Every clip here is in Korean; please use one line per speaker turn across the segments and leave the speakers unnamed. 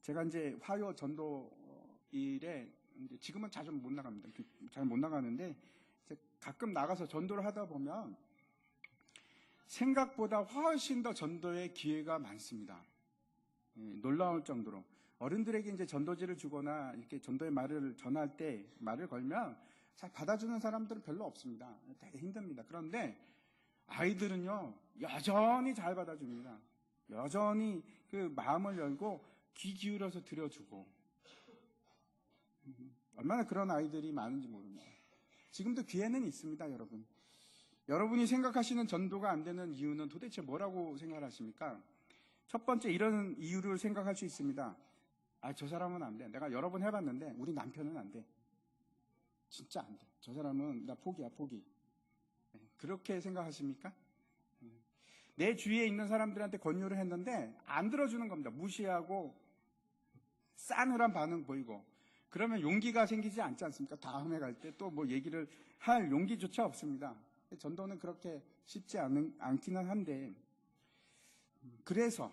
제가 이제 화요 전도 일에 이제 지금은 자주 못 나갑니다. 잘 못 나가는데 이제 가끔 나가서 전도를 하다 보면 생각보다 훨씬 더 전도의 기회가 많습니다. 놀라울 정도로 어른들에게 이제 전도지를 주거나 이렇게 전도의 말을 전할 때 말을 걸면 잘 받아주는 사람들은 별로 없습니다. 되게 힘듭니다. 그런데 아이들은요 여전히 잘 받아줍니다. 여전히 그 마음을 열고 귀 기울여서 들어주고 얼마나 그런 아이들이 많은지 모릅니다. 지금도 기회는 있습니다, 여러분. 여러분이 생각하시는 전도가 안 되는 이유는 도대체 뭐라고 생각하십니까? 첫 번째 이런 이유를 생각할 수 있습니다. 저 사람은 안 돼. 내가 여러 번 해봤는데 우리 남편은 안 돼. 진짜 안 돼. 저 사람은 나 포기야, 포기. 그렇게 생각하십니까? 내 주위에 있는 사람들한테 권유를 했는데 안 들어주는 겁니다. 무시하고 싸늘한 반응 보이고 그러면 용기가 생기지 않지 않습니까? 다음에 갈 때 또 뭐 얘기를 할 용기조차 없습니다. 전도는 그렇게 쉽지 않기는 한데 그래서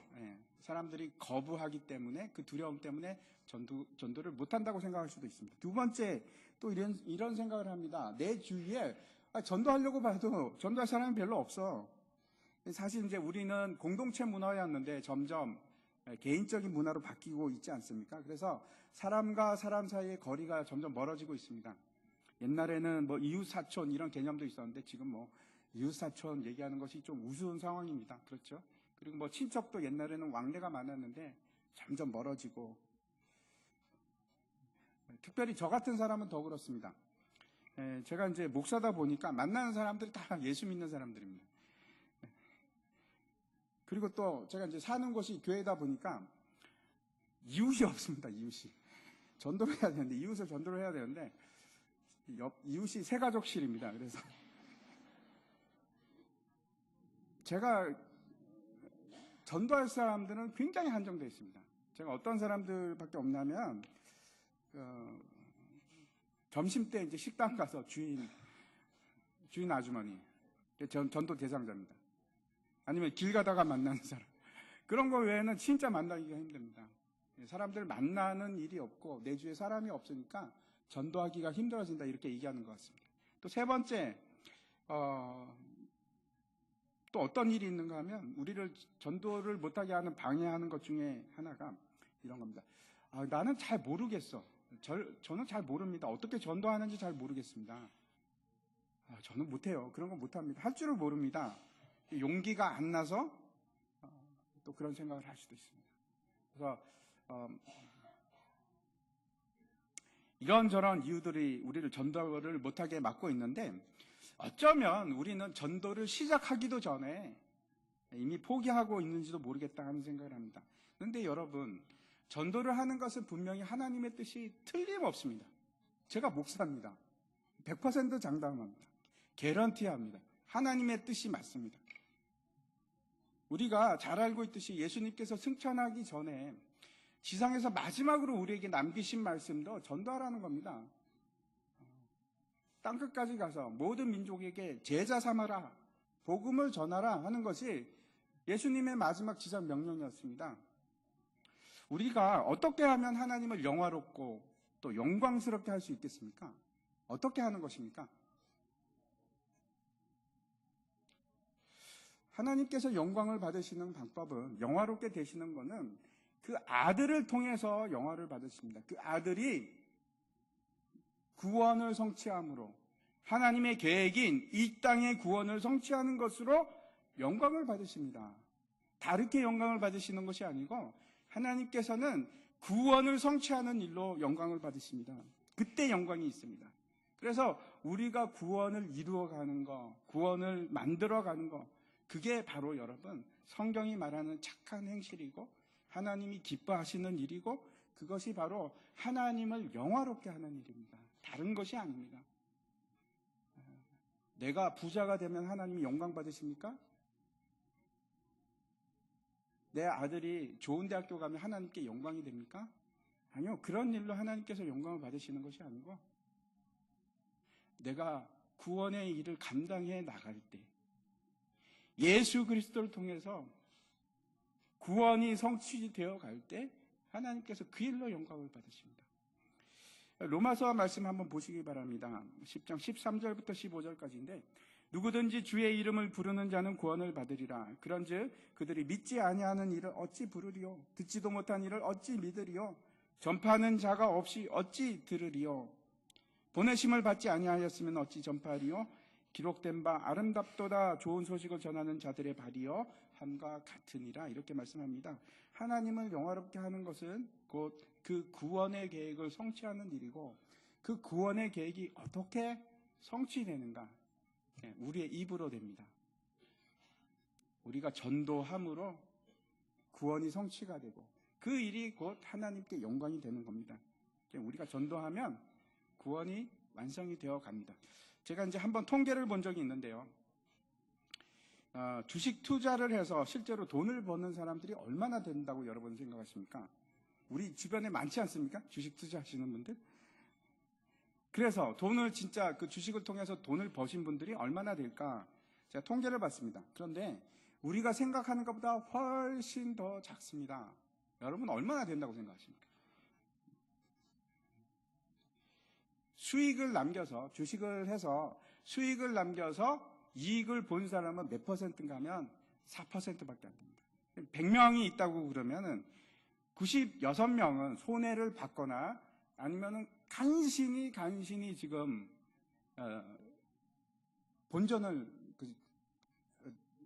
사람들이 거부하기 때문에 그 두려움 때문에 전도를 못한다고 생각할 수도 있습니다. 두 번째 또 이런 생각을 합니다. 내 주위에 전도하려고 봐도 전도할 사람이 별로 없어. 사실 이제 우리는 공동체 문화였는데 점점 개인적인 문화로 바뀌고 있지 않습니까? 그래서 사람과 사람 사이의 거리가 점점 멀어지고 있습니다. 옛날에는 뭐 이웃사촌 이런 개념도 있었는데 지금 뭐 이웃사촌 얘기하는 것이 좀 우스운 상황입니다. 그렇죠? 그리고 뭐 친척도 옛날에는 왕래가 많았는데 점점 멀어지고 특별히 저 같은 사람은 더 그렇습니다. 제가 이제 목사다 보니까 만나는 사람들이 다 예수 믿는 사람들입니다. 그리고 또 제가 이제 사는 곳이 교회다 보니까 이웃이 없습니다. 이웃이 전도를 해야 되는데 이웃을 전도를 해야 되는데 이웃이 세가족실입니다. 그래서 제가 전도할 사람들은 굉장히 한정되어 있습니다. 제가 어떤 사람들밖에 없냐면 점심 때 이제 식당 가서 주인 아주머니 전도 대상자입니다. 아니면 길 가다가 만나는 사람 그런 거 외에는 진짜 만나기가 힘듭니다. 사람들 만나는 일이 없고 내 주위에 사람이 없으니까 전도하기가 힘들어진다 이렇게 얘기하는 것 같습니다. 또 세 번째 또 어떤 일이 있는가 하면 우리를 전도를 못하게 하는 방해하는 것 중에 하나가 이런 겁니다. 나는 잘 모르겠어. 저는 잘 모릅니다. 어떻게 전도하는지 잘 모르겠습니다. 저는 못해요. 그런 거 못합니다. 할 줄을 모릅니다. 용기가 안 나서 또 그런 생각을 할 수도 있습니다. 그래서 이런저런 이유들이 우리를 전도를 못하게 막고 있는데 어쩌면 우리는 전도를 시작하기도 전에 이미 포기하고 있는지도 모르겠다 하는 생각을 합니다. 그런데 여러분 전도를 하는 것은 분명히 하나님의 뜻이 틀림없습니다. 제가 목사입니다. 100% 장담합니다. 개런티합니다. 하나님의 뜻이 맞습니다. 우리가 잘 알고 있듯이 예수님께서 승천하기 전에 지상에서 마지막으로 우리에게 남기신 말씀도 전도하라는 겁니다. 땅끝까지 가서 모든 민족에게 제자 삼아라, 복음을 전하라 하는 것이 예수님의 마지막 지상 명령이었습니다. 우리가 어떻게 하면 하나님을 영화롭고 또 영광스럽게 할 수 있겠습니까? 어떻게 하는 것입니까? 하나님께서 영광을 받으시는 방법은 영화롭게 되시는 것은 그 아들을 통해서 영화를 받으십니다. 그 아들이 구원을 성취함으로 하나님의 계획인 이 땅의 구원을 성취하는 것으로 영광을 받으십니다. 다르게 영광을 받으시는 것이 아니고 하나님께서는 구원을 성취하는 일로 영광을 받으십니다. 그때 영광이 있습니다. 그래서 우리가 구원을 이루어가는 것, 구원을 만들어가는 것, 그게 바로 여러분 성경이 말하는 착한 행실이고 하나님이 기뻐하시는 일이고 그것이 바로 하나님을 영화롭게 하는 일입니다. 다른 것이 아닙니다. 내가 부자가 되면 하나님이 영광 받으십니까? 내 아들이 좋은 대학교 가면 하나님께 영광이 됩니까? 아니요. 그런 일로 하나님께서 영광을 받으시는 것이 아니고 내가 구원의 일을 감당해 나갈 때 예수 그리스도를 통해서 구원이 성취되어 갈 때 하나님께서 그 일로 영광을 받으십니다. 로마서 말씀 한번 보시기 바랍니다. 10장 13절부터 15절까지인데 누구든지 주의 이름을 부르는 자는 구원을 받으리라. 그런즉 그들이 믿지 아니하는 일을 어찌 부르리요? 듣지도 못한 일을 어찌 믿으리요? 전파하는 자가 없이 어찌 들으리요? 보내심을 받지 아니하였으면 어찌 전파하리요? 기록된 바 아름답도다 좋은 소식을 전하는 자들의 발이요 함과 같으니라. 이렇게 말씀합니다. 하나님을 영화롭게 하는 것은 곧 그 구원의 계획을 성취하는 일이고, 그 구원의 계획이 어떻게 성취되는가? 우리의 입으로 됩니다. 우리가 전도함으로 구원이 성취가 되고, 그 일이 곧 하나님께 영광이 되는 겁니다. 우리가 전도하면 구원이 완성이 되어 갑니다. 제가 이제 한번 통계를 본 적이 있는데요. 주식 투자를 해서 실제로 돈을 버는 사람들이 얼마나 된다고 여러분 생각하십니까? 우리 주변에 많지 않습니까? 주식 투자하시는 분들? 그래서 돈을 진짜 그 주식을 통해서 돈을 버신 분들이 얼마나 될까? 제가 통계를 봤습니다. 그런데 우리가 생각하는 것보다 훨씬 더 작습니다. 여러분 얼마나 된다고 생각하십니까? 수익을 남겨서, 주식을 해서 수익을 남겨서 이익을 본 사람은 몇 퍼센트인가 하면 4%밖에 안 됩니다. 100명이 있다고 그러면은 96명은 손해를 받거나 아니면은 간신히 지금 본전을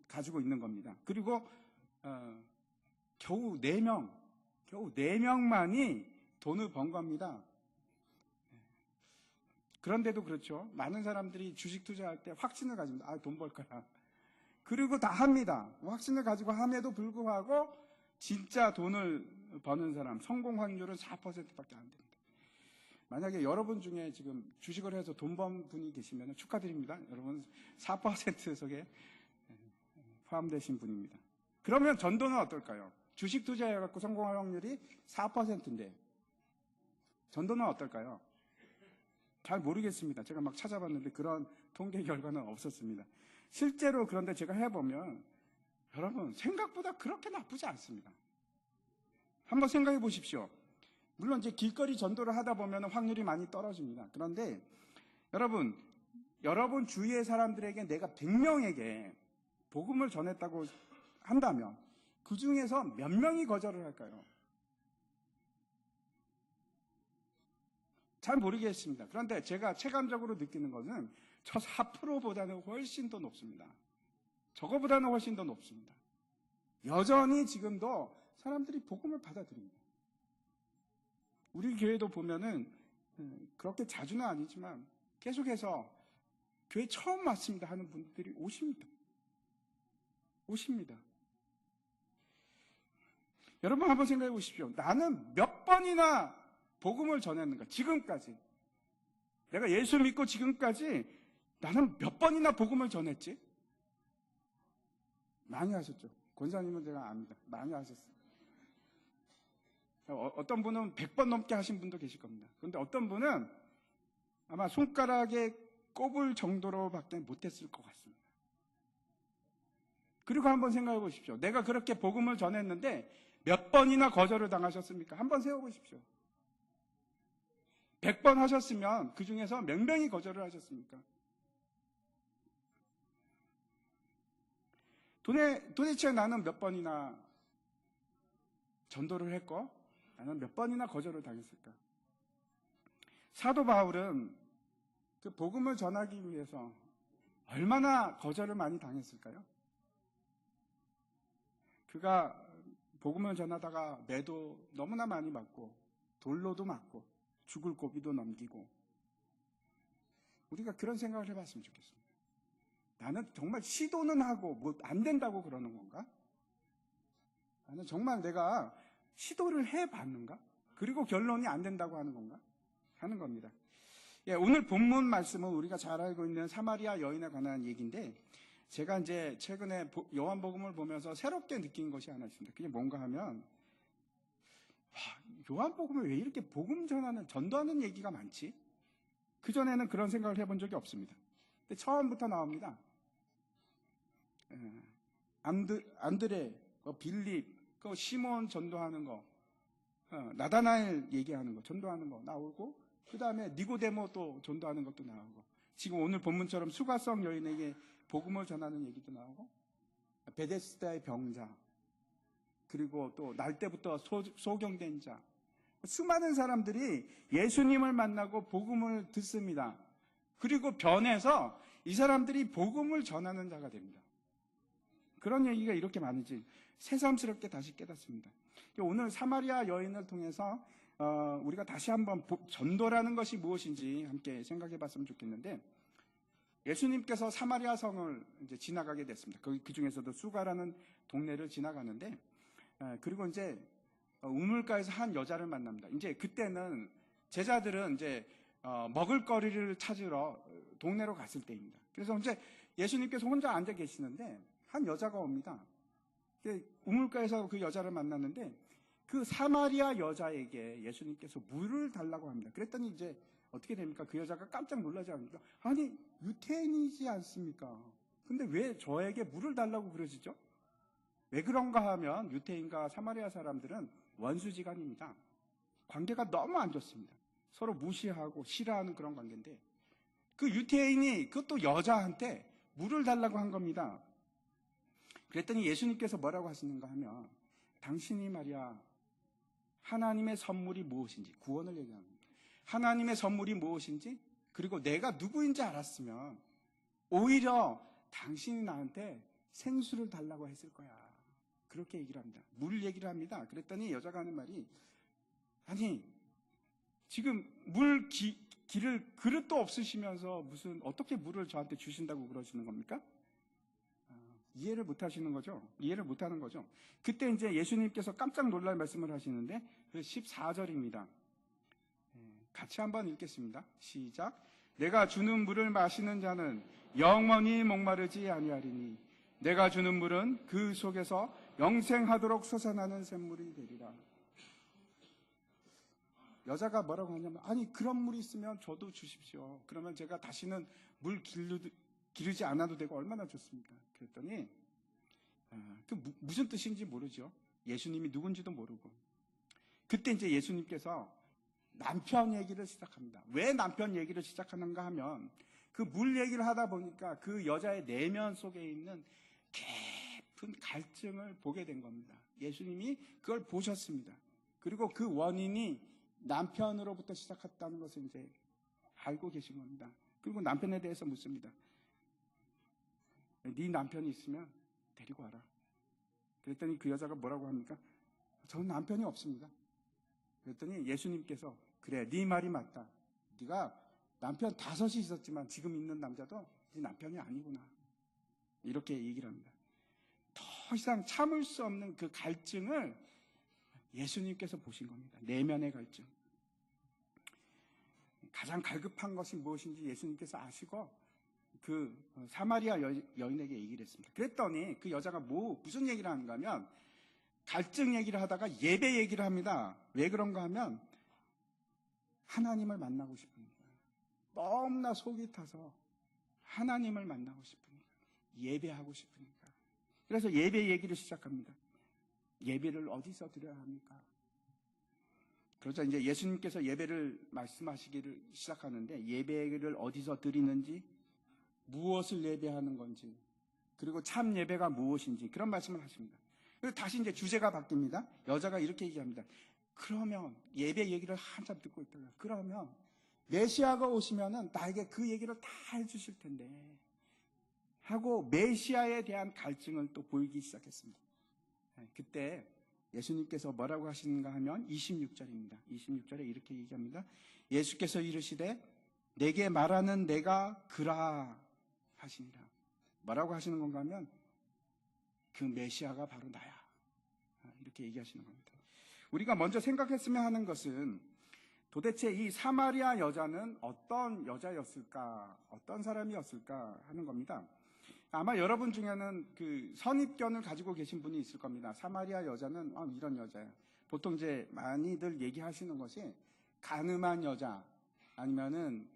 가지고 있는 겁니다. 그리고 겨우 4명만이 돈을 번 겁니다. 그런데도 그렇죠. 많은 사람들이 주식 투자할 때 확신을 가집니다. 돈 벌 거야. 그리고 다 합니다. 확신을 가지고 함에도 불구하고 진짜 돈을 버는 사람, 성공 확률은 4%밖에 안 됩니다. 만약에 여러분 중에 지금 주식을 해서 돈 번 분이 계시면 축하드립니다. 여러분 4% 속에 포함되신 분입니다. 그러면 전도는 어떨까요? 주식 투자해갖고 성공할 확률이 4%인데 전도는 어떨까요? 잘 모르겠습니다. 제가 막 찾아봤는데 그런 통계 결과는 없었습니다. 실제로 그런데 제가 해보면 여러분 생각보다 그렇게 나쁘지 않습니다. 한번 생각해 보십시오. 물론 이제 길거리 전도를 하다 보면 확률이 많이 떨어집니다. 그런데 여러분 주위의 사람들에게 내가 100명에게 복음을 전했다고 한다면 그 중에서 몇 명이 거절을 할까요? 잘 모르겠습니다. 그런데 제가 체감적으로 느끼는 것은 저 4%보다는 훨씬 더 높습니다. 저거보다는 훨씬 더 높습니다. 여전히 지금도 사람들이 복음을 받아들입니다. 우리 교회도 보면은 그렇게 자주는 아니지만 계속해서 교회 처음 왔습니다 하는 분들이 오십니다. 여러분 한번 생각해 보십시오. 나는 몇 번이나 복음을 전했는가? 지금까지 내가 예수 믿고 지금까지 나는 몇 번이나 복음을 전했지? 많이 하셨죠. 권사님은 제가 압니다. 많이 하셨어요. 어떤 분은 100번 넘게 하신 분도 계실 겁니다. 그런데 어떤 분은 아마 손가락에 꼽을 정도로밖에 못했을 것 같습니다. 그리고 한번 생각해 보십시오. 내가 그렇게 복음을 전했는데 몇 번이나 거절을 당하셨습니까? 한번 세워보십시오. 100번 하셨으면 그 중에서 몇 명이 거절을 하셨습니까? 도대체 나는 몇 번이나 전도를 했고 나는 몇 번이나 거절을 당했을까? 사도 바울은 그 복음을 전하기 위해서 얼마나 거절을 많이 당했을까요? 그가 복음을 전하다가 매도 너무나 많이 맞고 돌로도 맞고 죽을 고비도 넘기고 우리가 그런 생각을 해봤으면 좋겠습니다. 나는 정말 시도는 하고 뭐 안 된다고 그러는 건가? 나는 정말 내가 시도를 해봤는가? 그리고 결론이 안 된다고 하는 건가? 하는 겁니다. 오늘 본문 말씀은 우리가 잘 알고 있는 사마리아 여인에 관한 얘기인데 제가 이제 최근에 요한복음을 보면서 새롭게 느낀 것이 하나 있습니다. 그게 뭔가 하면 요한복음에 왜 이렇게 복음 전도하는 얘기가 많지? 그전에는 그런 생각을 해본 적이 없습니다. 근데 처음부터 나옵니다. 안드레, 빌립, 시몬 전도하는 거, 나다나엘 얘기하는 거, 전도하는 거 나오고, 그 다음에 니고데모 또 전도하는 것도 나오고, 지금 오늘 본문처럼 수가성 여인에게 복음을 전하는 얘기도 나오고, 베데스다의 병자, 그리고 또 날 때부터 소경된 자, 수많은 사람들이 예수님을 만나고 복음을 듣습니다. 그리고 변해서 이 사람들이 복음을 전하는 자가 됩니다. 그런 얘기가 이렇게 많은지 새삼스럽게 다시 깨닫습니다. 오늘 사마리아 여인을 통해서 우리가 다시 한번 전도라는 것이 무엇인지 함께 생각해 봤으면 좋겠는데, 예수님께서 사마리아 성을 이제 지나가게 됐습니다. 그 중에서도 수가라는 동네를 지나가는데, 그리고 이제 우물가에서 한 여자를 만납니다. 이제 그때는 제자들은 이제 먹을거리를 찾으러 동네로 갔을 때입니다. 그래서 이제 예수님께서 혼자 앉아 계시는데 한 여자가 옵니다. 우물가에서 그 여자를 만났는데 그 사마리아 여자에게 예수님께서 물을 달라고 합니다. 그랬더니 이제 어떻게 됩니까? 그 여자가 깜짝 놀라지 않습니까? 아니, 유태인이지 않습니까? 근데 왜 저에게 물을 달라고 그러시죠? 왜 그런가 하면 유태인과 사마리아 사람들은 원수지간입니다. 관계가 너무 안 좋습니다. 서로 무시하고 싫어하는 그런 관계인데, 그 유태인이 그것도 여자한테 물을 달라고 한 겁니다. 그랬더니 예수님께서 뭐라고 하시는가 하면, 당신이 말이야 하나님의 선물이 무엇인지, 구원을 얘기합니다. 하나님의 선물이 무엇인지, 그리고 내가 누구인지 알았으면 오히려 당신이 나한테 생수를 달라고 했을 거야. 그렇게 얘기를 합니다. 물 얘기를 합니다. 그랬더니 여자가 하는 말이, 아니 지금 기를 그릇도 없으시면서 무슨 어떻게 물을 저한테 주신다고 그러시는 겁니까? 이해를 못 하시는 거죠? 이해를 못 하는 거죠? 그때 이제 예수님께서 깜짝 놀랄 말씀을 하시는데, 그 14절입니다. 같이 한번 읽겠습니다. 시작. 내가 주는 물을 마시는 자는 영원히 목마르지 아니하리니 내가 주는 물은 그 속에서 영생하도록 솟아나는 샘물이 되리라. 여자가 뭐라고 하냐면, 아니 그런 물이 있으면 저도 주십시오. 그러면 제가 다시는 물 기르지 않아도 되고 얼마나 좋습니까? 그랬더니 무슨 뜻인지 모르죠. 예수님이 누군지도 모르고. 그때 이제 예수님께서 남편 얘기를 시작합니다. 왜 남편 얘기를 시작하는가 하면, 그 물 얘기를 하다 보니까 그 여자의 내면 속에 있는 깊은 갈증을 보게 된 겁니다. 예수님이 그걸 보셨습니다. 그리고 그 원인이 남편으로부터 시작했다는 것을 이제 알고 계신 겁니다. 그리고 남편에 대해서 묻습니다. 네 남편이 있으면 데리고 와라. 그랬더니 그 여자가 뭐라고 합니까? 저는 남편이 없습니다. 그랬더니 예수님께서, 그래, 네 말이 맞다. 네가 남편 5이 있었지만 지금 있는 남자도 네 남편이 아니구나. 이렇게 얘기를 합니다. 더 이상 참을 수 없는 그 갈증을 예수님께서 보신 겁니다. 내면의 갈증. 가장 갈급한 것이 무엇인지 예수님께서 아시고 그 사마리아 여인에게 얘기를 했습니다. 그랬더니 그 여자가 무슨 얘기를 하는가 하면, 갈증 얘기를 하다가 예배 얘기를 합니다. 왜 그런가 하면 하나님을 만나고 싶으니까. 너무나 속이 타서 하나님을 만나고 싶으니까. 예배하고 싶으니까. 그래서 예배 얘기를 시작합니다. 예배를 어디서 드려야 합니까? 그러자 이제 예수님께서 예배를 말씀하시기를 시작하는데, 예배를 어디서 드리는지, 무엇을 예배하는 건지, 그리고 참 예배가 무엇인지 그런 말씀을 하십니다. 그래서 다시 이제 주제가 바뀝니다. 여자가 이렇게 얘기합니다. 그러면 예배 얘기를 한참 듣고 있다가, 그러면 메시아가 오시면은 나에게 그 얘기를 다 해주실 텐데 하고 메시아에 대한 갈증을 또 보이기 시작했습니다. 그때 예수님께서 뭐라고 하시는가 하면 26절입니다. 26절에 이렇게 얘기합니다. 예수께서 이르시되 내게 말하는 내가 그라 하시니라. 뭐라고 하시는 건가 하면, 그 메시아가 바로 나야. 이렇게 얘기하시는 겁니다. 우리가 먼저 생각했으면 하는 것은, 도대체 이 사마리아 여자는 어떤 여자였을까, 어떤 사람이었을까 하는 겁니다. 아마 여러분 중에는 그 선입견을 가지고 계신 분이 있을 겁니다. 사마리아 여자는 이런 여자야. 보통 이제 많이들 얘기하시는 것이 가늠한 여자, 아니면은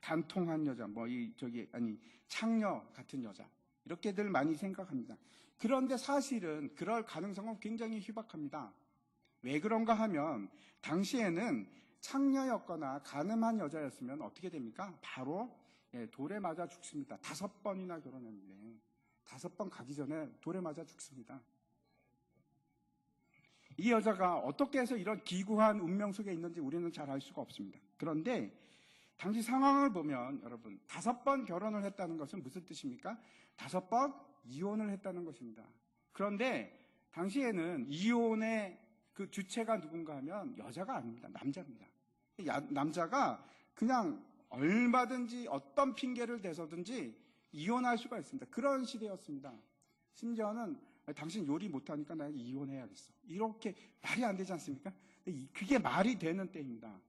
간통한 여자, 창녀 같은 여자, 이렇게들 많이 생각합니다. 그런데 사실은 그럴 가능성은 굉장히 희박합니다. 왜 그런가 하면 당시에는 창녀였거나 가늠한 여자였으면 어떻게 됩니까? 바로 돌에 맞아 죽습니다. 5번이나 결혼했는데 5번 가기 전에 돌에 맞아 죽습니다. 이 여자가 어떻게 해서 이런 기구한 운명 속에 있는지 우리는 잘 알 수가 없습니다. 그런데 당시 상황을 보면 여러분 5번 결혼을 했다는 것은 무슨 뜻입니까? 5번 이혼을 했다는 것입니다. 그런데 당시에는 이혼의 그 주체가 누군가 하면 여자가 아닙니다. 남자입니다. 남자가 그냥 얼마든지 어떤 핑계를 대서든지 이혼할 수가 있습니다. 그런 시대였습니다. 심지어는 당신 요리 못하니까 나 이혼해야겠어. 이렇게 말이 안 되지 않습니까? 그게 말이 되는 때입니다.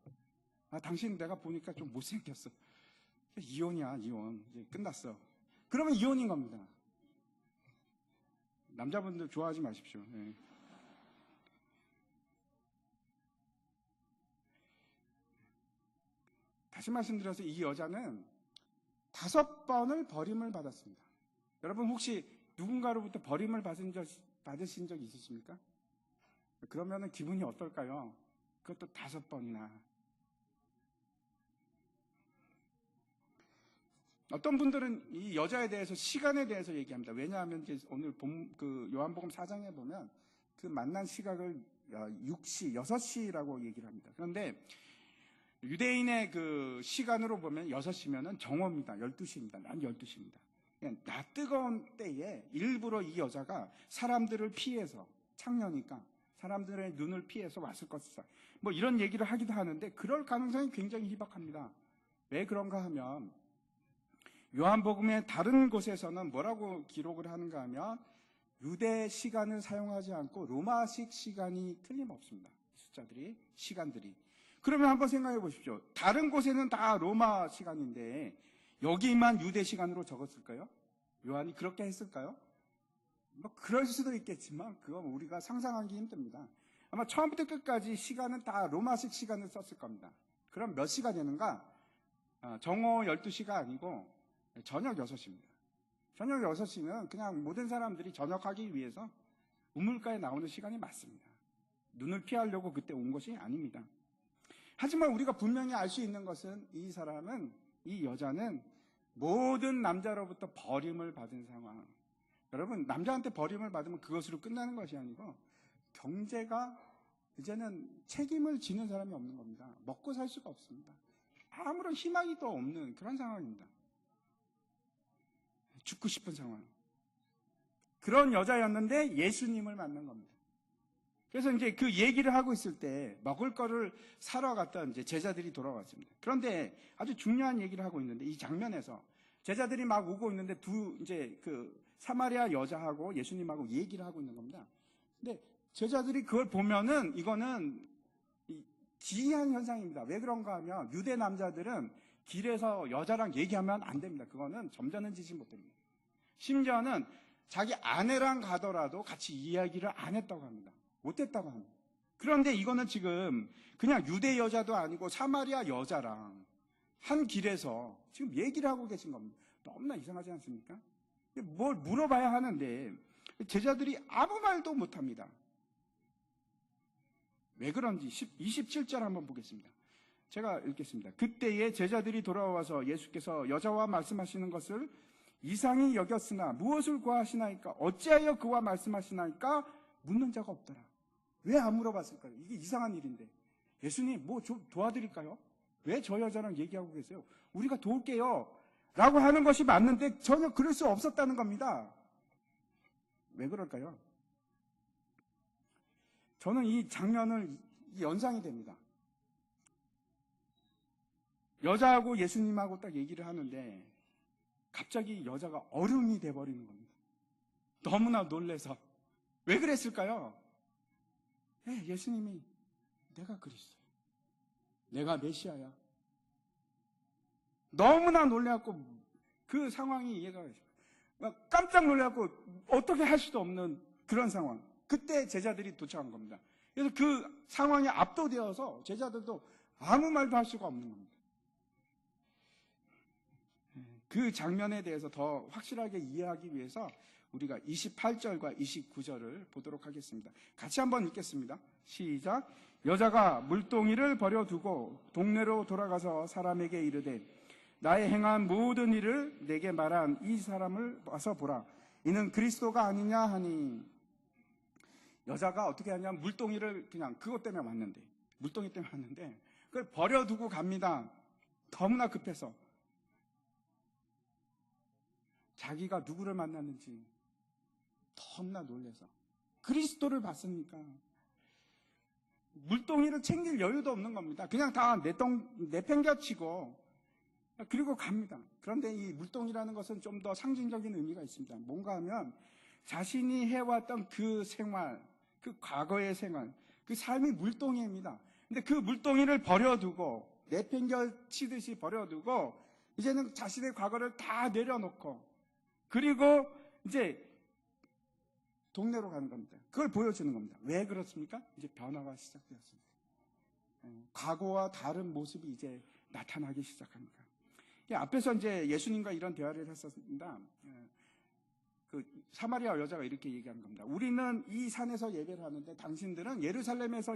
당신 내가 보니까 좀 못생겼어. 이혼이야, 이혼. 이제 끝났어. 그러면 이혼인 겁니다. 남자분들 좋아하지 마십시오. 네. 다시 말씀드려서 이 여자는 5번을 버림을 받았습니다. 여러분 혹시 누군가로부터 버림을 받으신 적 있으십니까? 그러면 기분이 어떨까요? 그것도 5번이나. 어떤 분들은 이 여자에 대해서 시간에 대해서 얘기합니다. 왜냐하면 이제 오늘 그 요한복음 4장에 보면 그 만난 시각을 6시라고 얘기를 합니다. 그런데 유대인의 그 시간으로 보면 6시면은 정오입니다. 12시입니다. 난 12시입니다. 낮 뜨거운 때에 일부러 이 여자가 사람들을 피해서 창녀니까 사람들의 눈을 피해서 왔을 것이다. 뭐 이런 얘기를 하기도 하는데 그럴 가능성이 굉장히 희박합니다. 왜 그런가 하면 요한복음의 다른 곳에서는 뭐라고 기록을 하는가 하면 유대 시간을 사용하지 않고 로마식 시간이 틀림없습니다. 숫자들이, 시간들이. 그러면 한번 생각해 보십시오. 다른 곳에는 다 로마 시간인데 여기만 유대 시간으로 적었을까요? 요한이 그렇게 했을까요? 뭐 그럴 수도 있겠지만 그건 우리가 상상하기 힘듭니다. 아마 처음부터 끝까지 시간은 다 로마식 시간을 썼을 겁니다. 그럼 몇 시가 되는가? 정오 12시가 아니고 저녁 6시입니다. 저녁 6시는 그냥 모든 사람들이 저녁하기 위해서 우물가에 나오는 시간이 맞습니다. 눈을 피하려고 그때 온 것이 아닙니다. 하지만 우리가 분명히 알 수 있는 것은 이 여자는 모든 남자로부터 버림을 받은 상황. 여러분, 남자한테 버림을 받으면 그것으로 끝나는 것이 아니고 경제가 이제는 책임을 지는 사람이 없는 겁니다. 먹고 살 수가 없습니다. 아무런 희망이 또 없는 그런 상황입니다. 죽고 싶은 상황. 그런 여자였는데 예수님을 만난 겁니다. 그래서 이제 그 얘기를 하고 있을 때 먹을 거를 사러 갔던 이제 제자들이 돌아왔습니다. 그런데 아주 중요한 얘기를 하고 있는데 이 장면에서 제자들이 막 오고 있는데 이제 그 사마리아 여자하고 예수님하고 얘기를 하고 있는 겁니다. 근데 제자들이 그걸 보면은 이거는 기이한 현상입니다. 왜 그런가 하면 유대 남자들은 길에서 여자랑 얘기하면 안 됩니다. 그거는 점잖은 짓이 못 됩니다. 심지어는 자기 아내랑 가더라도 같이 이야기를 안 했다고 합니다. 못했다고 합니다. 그런데 이거는 지금 그냥 유대 여자도 아니고 사마리아 여자랑 한 길에서 지금 얘기를 하고 계신 겁니다. 너무나 이상하지 않습니까? 뭘 물어봐야 하는데 제자들이 아무 말도 못합니다. 왜 그런지 27절 한번 보겠습니다. 제가 읽겠습니다. 그때에 제자들이 돌아와서 예수께서 여자와 말씀하시는 것을 이상히 여겼으나 무엇을 구하시나이까? 어찌하여 그와 말씀하시나이까? 묻는 자가 없더라. 왜 안 물어봤을까요? 이게 이상한 일인데. 예수님 뭐 좀 도와드릴까요? 왜 저 여자랑 얘기하고 계세요? 우리가 도울게요 라고 하는 것이 맞는데 전혀 그럴 수 없었다는 겁니다. 왜 그럴까요? 저는 이 장면을 연상이 됩니다. 여자하고 예수님하고 딱 얘기를 하는데 갑자기 여자가 얼음이 돼버리는 겁니다. 너무나 놀래서. 왜 그랬을까요? 예수님이 내가 그리스도야. 내가 메시아야. 너무나 놀래갖고 그 상황이 이해가 막 깜짝 놀래갖고 어떻게 할 수도 없는 그런 상황. 그때 제자들이 도착한 겁니다. 그래서 그 상황에 압도되어서 제자들도 아무 말도 할 수가 없는 겁니다. 그 장면에 대해서 더 확실하게 이해하기 위해서 우리가 28절과 29절을 보도록 하겠습니다. 같이 한번 읽겠습니다. 시작. 여자가 물동이를 버려두고 동네로 돌아가서 사람에게 이르되 나의 행한 모든 일을 내게 말한 이 사람을 와서 보라. 이는 그리스도가 아니냐 하니, 여자가 어떻게 하냐면 물동이를 그냥 그것 때문에 왔는데, 물동이 때문에 왔는데 그걸 버려두고 갑니다. 너무나 급해서. 자기가 누구를 만났는지 너무나 놀라서 그리스도를 봤으니까 물동이를 챙길 여유도 없는 겁니다. 그냥 다 내팽겨치고 그리고 갑니다. 그런데 이 물동이라는 것은 좀 더 상징적인 의미가 있습니다. 뭔가 하면 자신이 해왔던 그 생활, 그 과거의 생활, 그 삶이 물동이입니다. 근데 그 물동이를 버려두고, 내팽겨치듯이 버려두고 이제는 자신의 과거를 다 내려놓고 그리고 이제 동네로 가는 겁니다. 그걸 보여주는 겁니다. 왜 그렇습니까? 이제 변화가 시작되었습니다. 과거와 다른 모습이 이제 나타나기 시작합니다. 앞에서 이제 예수님과 이런 대화를 했었습니다. 그 사마리아 여자가 이렇게 얘기한 겁니다. 우리는 이 산에서 예배를 하는데 당신들은 예루살렘에서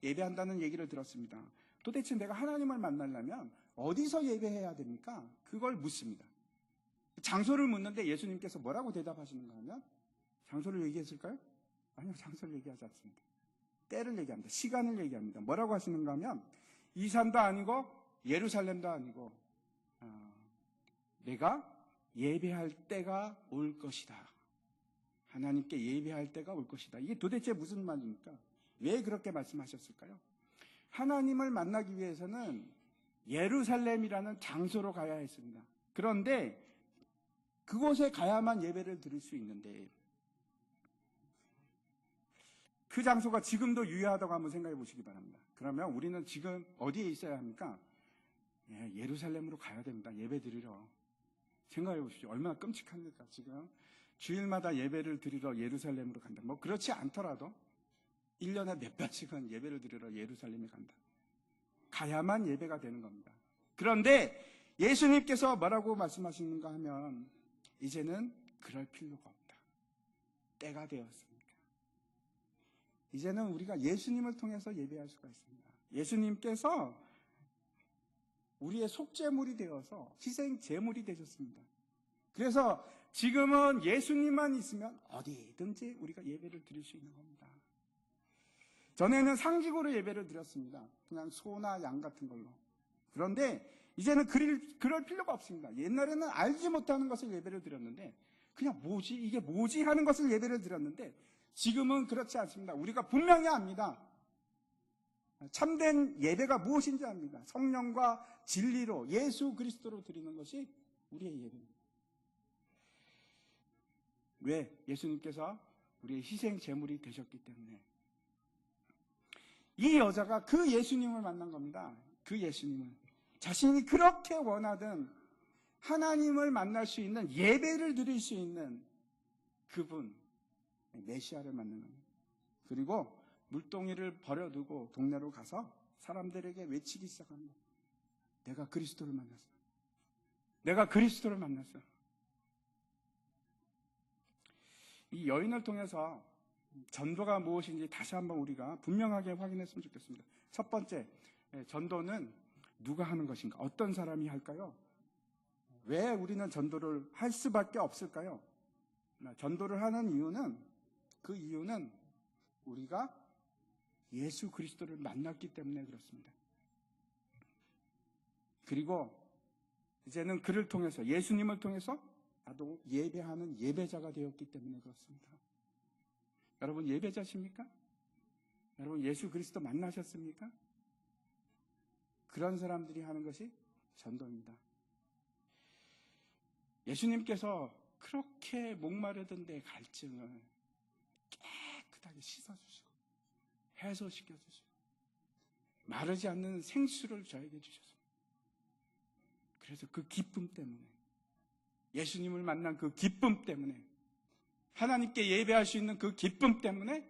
예배한다는 얘기를 들었습니다. 도대체 내가 하나님을 만나려면 어디서 예배해야 됩니까? 그걸 묻습니다. 장소를 묻는데 예수님께서 뭐라고 대답하시는가 하면, 장소를 얘기했을까요? 아니요, 장소를 얘기하지 않습니다. 때를 얘기합니다. 시간을 얘기합니다. 뭐라고 하시는가 하면, 이 산도 아니고 예루살렘도 아니고 내가 예배할 때가 올 것이다. 하나님께 예배할 때가 올 것이다. 이게 도대체 무슨 말입니까? 왜 그렇게 말씀하셨을까요? 하나님을 만나기 위해서는 예루살렘이라는 장소로 가야 했습니다. 그런데 그곳에 가야만 예배를 드릴 수 있는데, 그 장소가 지금도 유효하다고 한번 생각해 보시기 바랍니다. 그러면 우리는 지금 어디에 있어야 합니까? 예루살렘으로 가야 됩니다. 예배 드리러. 생각해 보십시오. 얼마나 끔찍합니까? 지금 주일마다 예배를 드리러 예루살렘으로 간다. 뭐 그렇지 않더라도 1년에 몇 번씩은 예배를 드리러 예루살렘에 간다. 가야만 예배가 되는 겁니다. 그런데 예수님께서 뭐라고 말씀하시는가 하면, 이제는 그럴 필요가 없다. 때가 되었습니다. 이제는 우리가 예수님을 통해서 예배할 수가 있습니다. 예수님께서 우리의 속죄물이 되어서 희생 제물이 되셨습니다. 그래서 지금은 예수님만 있으면 어디든지 우리가 예배를 드릴 수 있는 겁니다. 전에는 상식으로 예배를 드렸습니다. 그냥 소나 양 같은 걸로. 그런데 이제는 그럴 필요가 없습니다. 옛날에는 알지 못하는 것을 예배를 드렸는데, 그냥 뭐지? 이게 뭐지? 하는 것을 예배를 드렸는데, 지금은 그렇지 않습니다. 우리가 분명히 압니다. 참된 예배가 무엇인지 압니다. 성령과 진리로 예수 그리스도로 드리는 것이 우리의 예배입니다. 왜? 예수님께서 우리의 희생 제물이 되셨기 때문에. 이 여자가 그 예수님을 만난 겁니다. 그 예수님을. 자신이 그렇게 원하던 하나님을 만날 수 있는, 예배를 드릴 수 있는 그분, 메시아를 만나는 겁니다. 그리고 물동이를 버려두고 동네로 가서 사람들에게 외치기 시작합니다. 내가 그리스도를 만났어. 내가 그리스도를 만났어. 이 여인을 통해서 전도가 무엇인지 다시 한번 우리가 분명하게 확인했으면 좋겠습니다. 첫 번째, 전도는 누가 하는 것인가? 어떤 사람이 할까요? 왜 우리는 전도를 할 수밖에 없을까요? 전도를 하는 이유는, 그 이유는 우리가 예수 그리스도를 만났기 때문에 그렇습니다. 그리고 이제는 그를 통해서, 예수님을 통해서 나도 예배하는 예배자가 되었기 때문에 그렇습니다. 여러분 예배자십니까? 여러분 예수 그리스도 만나셨습니까? 그런 사람들이 하는 것이 전도입니다. 예수님께서 그렇게 목마르던 데 갈증을 깨끗하게 씻어주시고 해소시켜주시고 마르지 않는 생수를 저에게 주셨습니다. 그래서 그 기쁨 때문에, 예수님을 만난 그 기쁨 때문에, 하나님께 예배할 수 있는 그 기쁨 때문에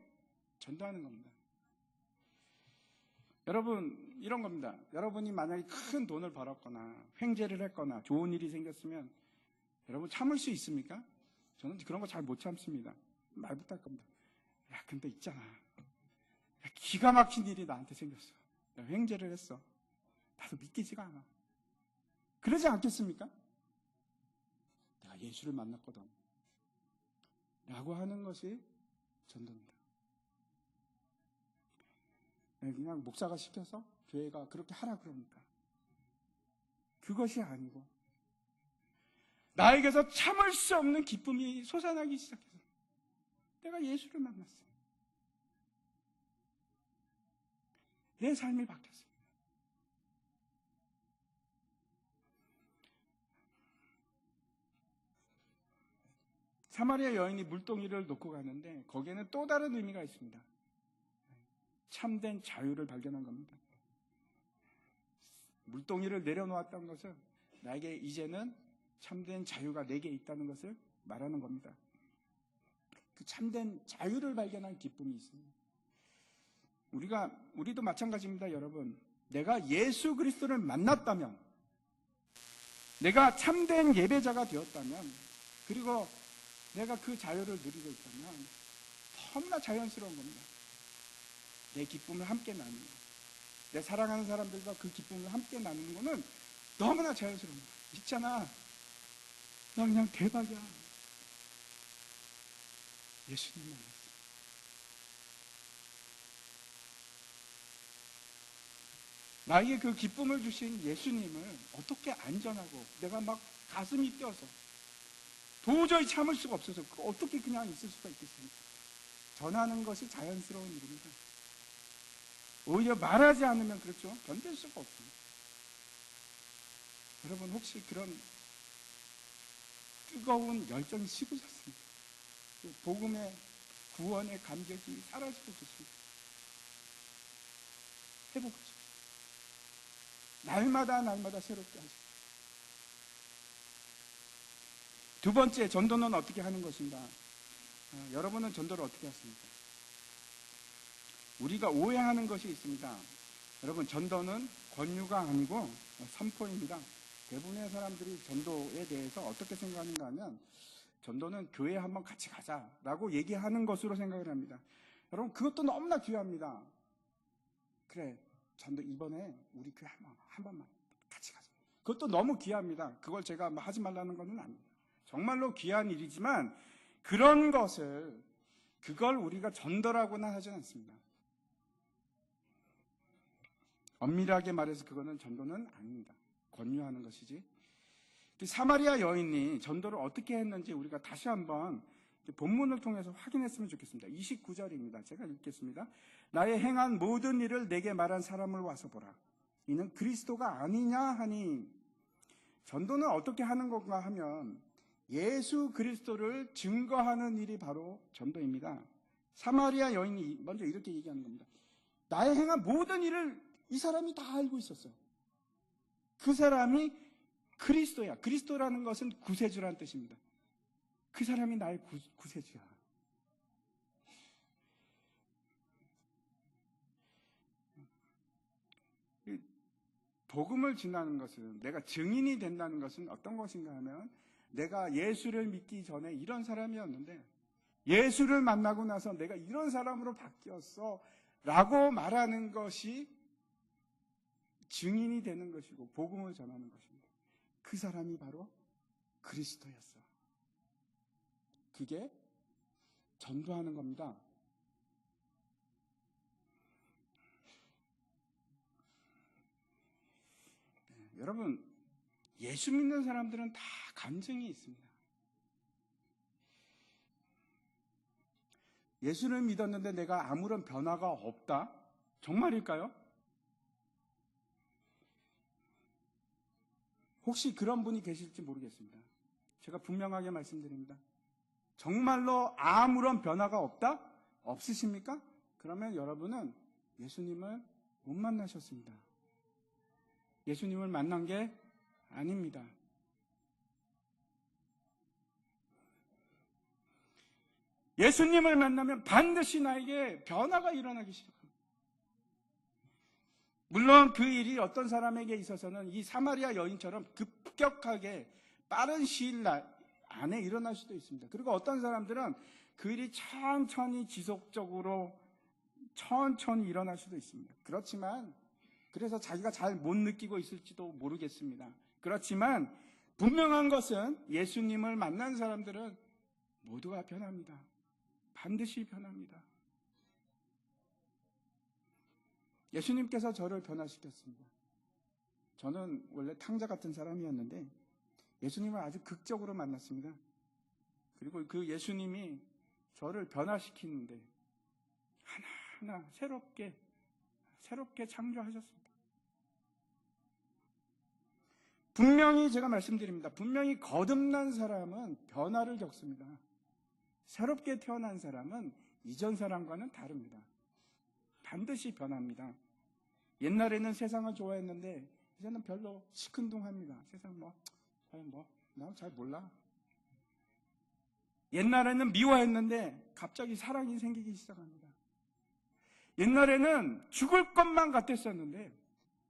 전도하는 겁니다. 여러분 이런 겁니다. 여러분이 만약에 큰 돈을 벌었거나 횡재를 했거나 좋은 일이 생겼으면 여러분 참을 수 있습니까? 저는 그런 거 잘 못 참습니다. 말부터 할 겁니다. 야, 근데 있잖아. 야, 기가 막힌 일이 나한테 생겼어. 내가 횡재를 했어. 나도 믿기지가 않아. 그러지 않겠습니까? 내가 예수를 만났거든. 라고 하는 것이 전도입니다. 그냥 목사가 시켜서 교회가 그렇게 하라 그러니까. 그것이 아니고 나에게서 참을 수 없는 기쁨이 솟아나기 시작해서 내가 예수를 만났어요. 내 삶이 바뀌었어요. 사마리아 여인이 물동이를 놓고 가는데 거기에는 또 다른 의미가 있습니다. 참된 자유를 발견한 겁니다. 물동이를 내려놓았다는 것은 나에게 이제는 참된 자유가 내게 있다는 것을 말하는 겁니다. 그 참된 자유를 발견한 기쁨이 있습니다. 우리도 마찬가지입니다, 여러분. 내가 예수 그리스도를 만났다면, 내가 참된 예배자가 되었다면, 그리고 내가 그 자유를 누리고 있다면 너무나 자연스러운 겁니다. 내 기쁨을 함께 나누는, 내 사랑하는 사람들과 그 기쁨을 함께 나누는 것은 너무나 자연스럽습니다. 있잖아, 나 그냥 대박이야. 예수님 만났어. 나에게 그 기쁨을 주신 예수님을 어떻게 안전하고 내가 막 가슴이 뛰어서 도저히 참을 수가 없어서 어떻게 그냥 있을 수가 있겠습니까? 전하는 것이 자연스러운 일입니다. 오히려 말하지 않으면 그렇죠. 견딜 수가 없습니다. 여러분 혹시 그런 뜨거운 열정이 식으셨습니까? 복음의 구원의 감격이 사라지고 계십니다. 회복하십시오. 날마다 새롭게 하십시오. 두 번째, 전도는 어떻게 하는 것인가? 여러분은 전도를 어떻게 하십니까? 우리가 오해하는 것이 있습니다. 여러분, 전도는 권유가 아니고 선포입니다. 대부분의 사람들이 전도에 대해서 어떻게 생각하는가 하면 전도는 교회에 한번 같이 가자라고 얘기하는 것으로 생각을 합니다. 여러분, 그것도 너무나 귀합니다. 그래, 전도 이번에 우리 교회 한 번만 같이 가자. 그것도 너무 귀합니다. 그걸 제가 하지 말라는 것은 아닙니다. 정말로 귀한 일이지만 그걸 우리가 전도라고는 하지는 않습니다. 엄밀하게 말해서 그거는 전도는 아닙니다. 권유하는 것이지. 사마리아 여인이 전도를 어떻게 했는지 우리가 다시 한번 본문을 통해서 확인했으면 좋겠습니다. 29절입니다. 제가 읽겠습니다. 나의 행한 모든 일을 내게 말한 사람을 와서 보라. 이는 그리스도가 아니냐 하니. 전도는 어떻게 하는 건가 하면 예수 그리스도를 증거하는 일이 바로 전도입니다. 사마리아 여인이 먼저 이렇게 얘기하는 겁니다. 나의 행한 모든 일을 이 사람이 다 알고 있었어요. 그 사람이 그리스도야. 그리스도라는 것은 구세주라는 뜻입니다. 그 사람이 나의 구세주야. 복음을 전하는 것은, 내가 증인이 된다는 것은 어떤 것인가 하면 내가 예수를 믿기 전에 이런 사람이었는데 예수를 만나고 나서 내가 이런 사람으로 바뀌었어 라고 말하는 것이 증인이 되는 것이고 복음을 전하는 것입니다. 그 사람이 바로 그리스도였어. 그게 전도하는 겁니다. 여러분, 예수 믿는 사람들은 다 감정이 있습니다. 예수를 믿었는데 내가 아무런 변화가 없다? 정말일까요? 혹시 그런 분이 계실지 모르겠습니다. 제가 분명하게 말씀드립니다. 정말로 아무런 변화가 없다? 없으십니까? 그러면 여러분은 예수님을 못 만나셨습니다. 예수님을 만난 게 아닙니다. 예수님을 만나면 반드시 나에게 변화가 일어나기 시작합니다. 물론 그 일이 어떤 사람에게 있어서는 이 사마리아 여인처럼 급격하게 빠른 시일 안에 일어날 수도 있습니다. 그리고 어떤 사람들은 그 일이 천천히 지속적으로 천천히 일어날 수도 있습니다. 그렇지만 그래서 자기가 잘 못 느끼고 있을지도 모르겠습니다. 그렇지만 분명한 것은 예수님을 만난 사람들은 모두가 변합니다. 반드시 변합니다. 예수님께서 저를 변화시켰습니다. 저는 원래 탕자 같은 사람이었는데 예수님을 아주 극적으로 만났습니다. 그리고 그 예수님이 저를 변화시키는데 하나하나 새롭게 창조하셨습니다. 분명히 제가 말씀드립니다. 분명히 거듭난 사람은 변화를 겪습니다. 새롭게 태어난 사람은 이전 사람과는 다릅니다. 반드시 변합니다. 옛날에는 세상을 좋아했는데 이제는 별로 시큰둥합니다. 세상 나 잘 몰라. 옛날에는 미워했는데 갑자기 사랑이 생기기 시작합니다. 옛날에는 죽을 것만 같았었는데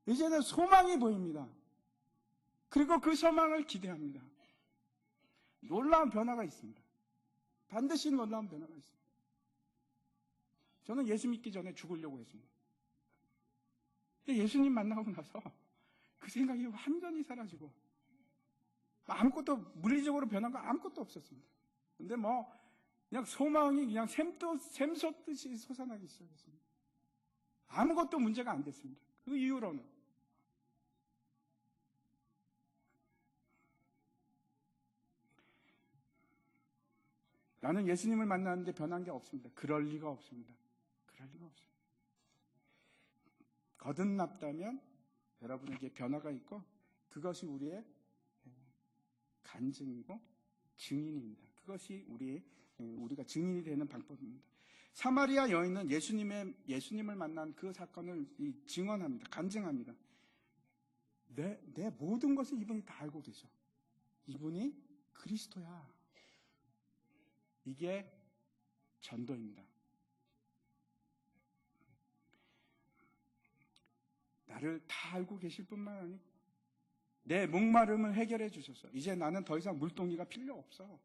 이제는 소망이 보입니다. 그리고 그 소망을 기대합니다. 놀라운 변화가 있습니다. 반드시 놀라운 변화가 있습니다. 저는 예수 믿기 전에 죽으려고 했습니다. 근데 예수님 만나고 나서 그 생각이 완전히 사라지고 아무것도 물리적으로 변한 거 아무것도 없었습니다. 근데 그냥 소망이 그냥 샘솟듯이 솟아나기 시작했습니다. 아무것도 문제가 안 됐습니다. 그 이후로는 나는 예수님을 만났는데 변한 게 없습니다. 그럴 리가 없습니다. 그럴 리가 없습니다. 거듭났다면 여러분에게 변화가 있고 그것이 우리의 간증이고 증인입니다. 그것이 우리가 증인이 되는 방법입니다. 사마리아 여인은 예수님을 만난 그 사건을 증언합니다. 간증합니다. 내 모든 것을 이분이 다 알고 계셔. 이분이 그리스도야. 이게 전도입니다. 나를 다 알고 계실 뿐만 아니고 내 목마름을 해결해 주셔서 이제 나는 더 이상 물동이가 필요 없어.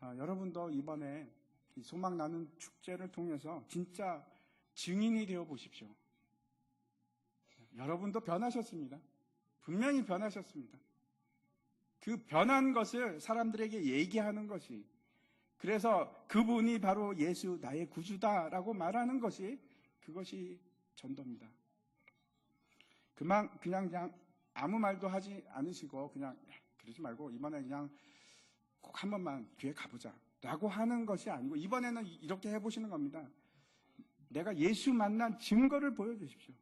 여러분도 이번에 소망 나눔 축제를 통해서 진짜 증인이 되어 보십시오. 여러분도 변하셨습니다. 분명히 변하셨습니다. 그 변한 것을 사람들에게 얘기하는 것이, 그래서 그분이 바로 예수 나의 구주다라고 말하는 것이, 그것이 전도입니다. 그냥 아무 말도 하지 않으시고 그냥 그러지 말고 이번에 그냥 꼭 한 번만 교회 가보자 라고 하는 것이 아니고, 이번에는 이렇게 해보시는 겁니다. 내가 예수 만난 증거를 보여주십시오.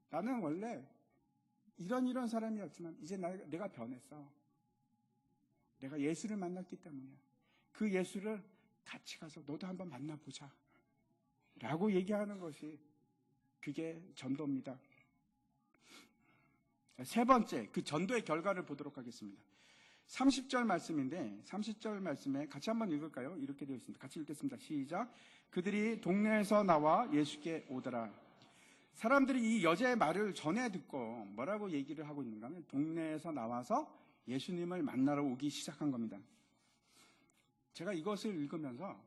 나는 원래 이런 사람이었지만 이제 내가 변했어. 내가 예수를 만났기 때문에 그 예수를 같이 가서 너도 한번 만나보자 라고 얘기하는 것이, 그게 전도입니다. 세 번째, 그 전도의 결과를 보도록 하겠습니다. 30절 말씀인데 30절 말씀에 같이 한번 읽을까요? 이렇게 되어 있습니다. 같이 읽겠습니다. 시작. 그들이 동네에서 나와 예수께 오더라. 사람들이 이 여자의 말을 전해 듣고 뭐라고 얘기를 하고 있는가 하면, 동네에서 나와서 예수님을 만나러 오기 시작한 겁니다. 제가 이것을 읽으면서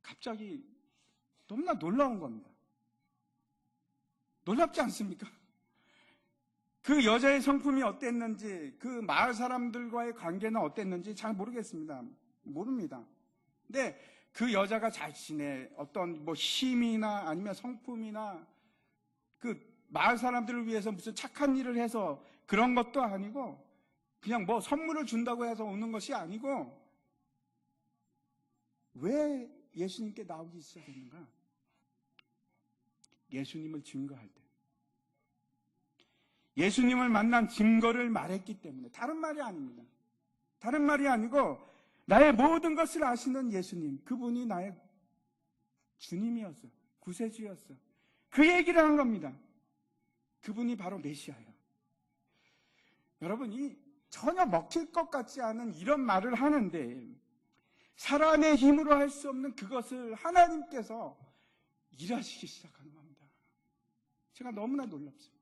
갑자기 너무나 놀라운 겁니다. 놀랍지 않습니까? 그 여자의 성품이 어땠는지, 그 마을 사람들과의 관계는 어땠는지 잘 모르겠습니다. 모릅니다. 근데 그 여자가 자신의 어떤 힘이나 아니면 성품이나 그 마을 사람들을 위해서 무슨 착한 일을 해서 그런 것도 아니고, 그냥 선물을 준다고 해서 오는 것이 아니고, 왜 예수님께 나오기 시작했는가? 예수님을 증거할 때, 예수님을 만난 증거를 말했기 때문에. 다른 말이 아닙니다. 다른 말이 아니고 나의 모든 것을 아시는 예수님, 그분이 나의 주님이었어, 구세주였어, 그 얘기를 한 겁니다. 그분이 바로 메시아예요. 여러분이 전혀 먹힐 것 같지 않은 이런 말을 하는데, 사람의 힘으로 할 수 없는 그것을 하나님께서 일하시기 시작하는 겁니다. 제가 너무나 놀랍습니다.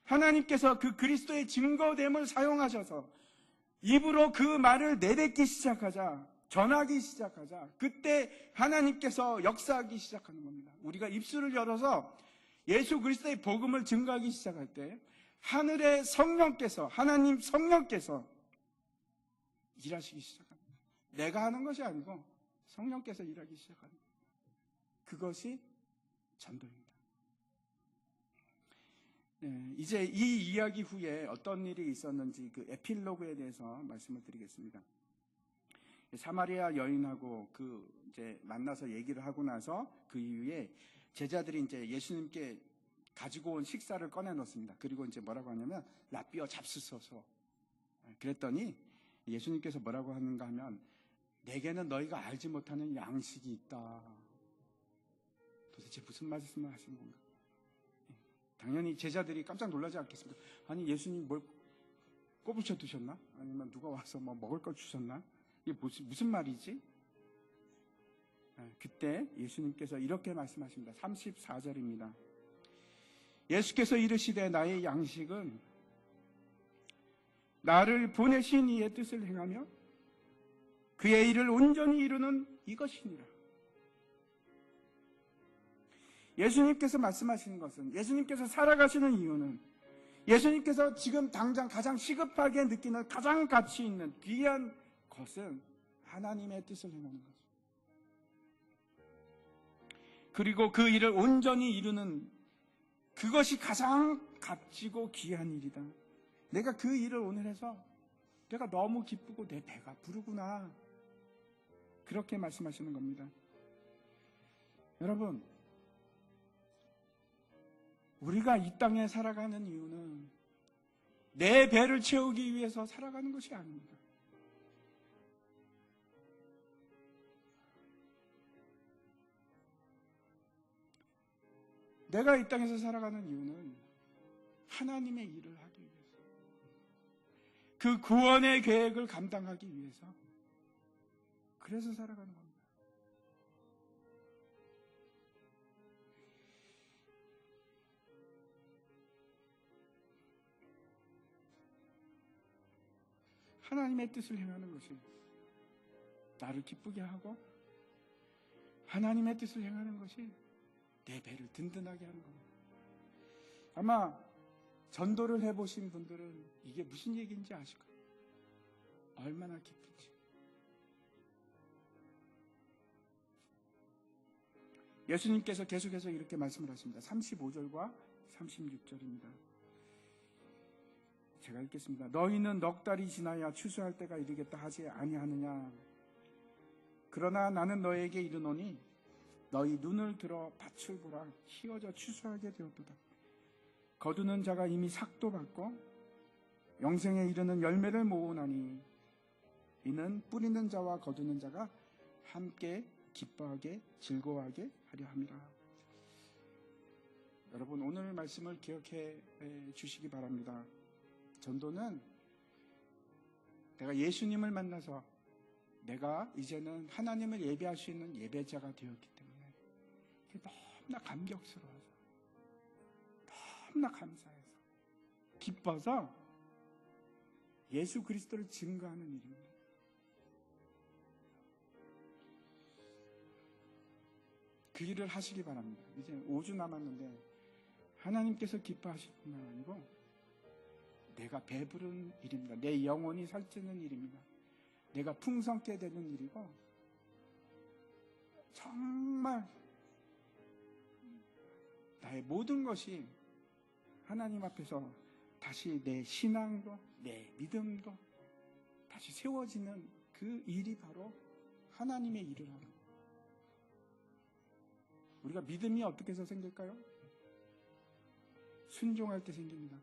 하나님께서 그 그리스도의 증거됨을 사용하셔서 입으로 그 말을 내뱉기 시작하자, 전하기 시작하자, 그때 하나님께서 역사하기 시작하는 겁니다. 우리가 입술을 열어서 예수 그리스도의 복음을 증거하기 시작할 때 하늘의 성령께서, 하나님 성령께서 일하시기 시작합니다. 내가 하는 것이 아니고 성령께서 일하기 시작합니다. 그것이 전도입니다. 이제 이 이야기 후에 어떤 일이 있었는지 그 에필로그에 대해서 말씀을 드리겠습니다. 사마리아 여인하고 이제 만나서 얘기를 하고 나서 그 이후에 제자들이 이제 예수님께 가지고 온 식사를 꺼내 놓습니다. 그리고 이제 뭐라고 하냐면 라삐어 잡수소서. 그랬더니 예수님께서 뭐라고 하는가 하면 내게는 너희가 알지 못하는 양식이 있다. 도대체 무슨 말씀을 하시는 건가? 당연히 제자들이 깜짝 놀라지 않겠습니까? 아니 예수님 뭘 꼬부쳐 두셨나? 아니면 누가 와서 뭐 먹을 걸 주셨나? 이게 무슨 말이지? 그때 예수님께서 이렇게 말씀하십니다. 34절입니다. 예수께서 이르시되 나의 양식은 나를 보내신 이의 뜻을 행하며 그의 일을 온전히 이루는 이것이니라. 예수님께서 말씀하시는 것은, 예수님께서 살아가시는 이유는, 예수님께서 지금 당장 가장 시급하게 느끼는 가장 가치 있는 귀한 것은 하나님의 뜻을 행하는 거죠. 그리고 그 일을 온전히 이루는 그것이 가장 값지고 귀한 일이다. 내가 그 일을 오늘 해서 내가 너무 기쁘고 내 배가 부르구나. 그렇게 말씀하시는 겁니다. 여러분, 우리가 이 땅에 살아가는 이유는 내 배를 채우기 위해서 살아가는 것이 아닙니다. 내가 이 땅에서 살아가는 이유는 하나님의 일을 하기 위해서, 그 구원의 계획을 감당하기 위해서, 그래서 살아가는 겁니다. 하나님의 뜻을 행하는 것이 나를 기쁘게 하고, 하나님의 뜻을 행하는 것이 내 배를 든든하게 하는 겁니다. 아마 전도를 해보신 분들은 이게 무슨 얘기인지 아실 거예요. 얼마나 기쁜지. 예수님께서 계속해서 이렇게 말씀을 하십니다. 35절과 36절입니다. 제가 읽겠습니다. 너희는 넉 달이 지나야 추수할 때가 이르겠다 하지 아니하느냐. 그러나 나는 너에게 이르노니 너희 눈을 들어 밭을 보라. 휘어져 추수하게 되었도다. 거두는 자가 이미 삭도 받고 영생에 이르는 열매를 모으나니 이는 뿌리는 자와 거두는 자가 함께 기뻐하게 즐거워하게 하려 함이라. 여러분, 오늘 말씀을 기억해 주시기 바랍니다. 전도는 내가 예수님을 만나서 내가 이제는 하나님을 예배할 수 있는 예배자가 되었기 때문에 너무나 감격스러워서, 너무나 감사해서, 기뻐서 예수 그리스도를 증거하는 일입니다. 그 일을 하시기 바랍니다. 이제 5주 남았는데 하나님께서 기뻐하실 뿐만 아니고 내가 배부른 일입니다. 내 영혼이 살찌는 일입니다. 내가 풍성케 되는 일이고, 정말 나의 모든 것이 하나님 앞에서 다시 내 신앙도 내 믿음도 다시 세워지는 그 일이 바로 하나님의 일을 하는 거예요. 우리가 믿음이 어떻게 해서 생길까요? 순종할 때 생깁니다.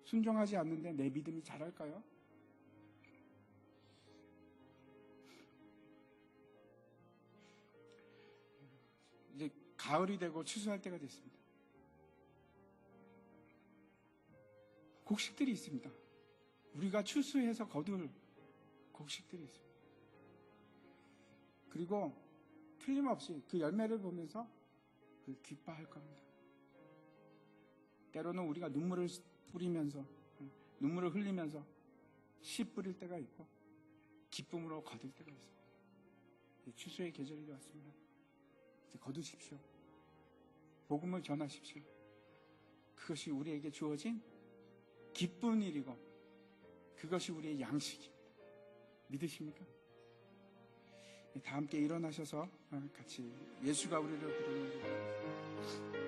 순종하지 않는데 내 믿음이 자랄까요? 이제 가을이 되고 추수할 때가 됐습니다. 곡식들이 있습니다. 우리가 추수해서 거둘 곡식들이 있습니다. 그리고 틀림없이 그 열매를 보면서 기뻐할 겁니다. 때로는 우리가 눈물을 뿌리면서, 눈물을 흘리면서 씨 뿌릴 때가 있고 기쁨으로 거둘 때가 있어요. 추수의 계절이 왔습니다. 이제 거두십시오. 복음을 전하십시오. 그것이 우리에게 주어진 기쁜 일이고 그것이 우리의 양식입니다. 믿으십니까? 다 함께 일어나셔서 같이 예수가 우리를 부르는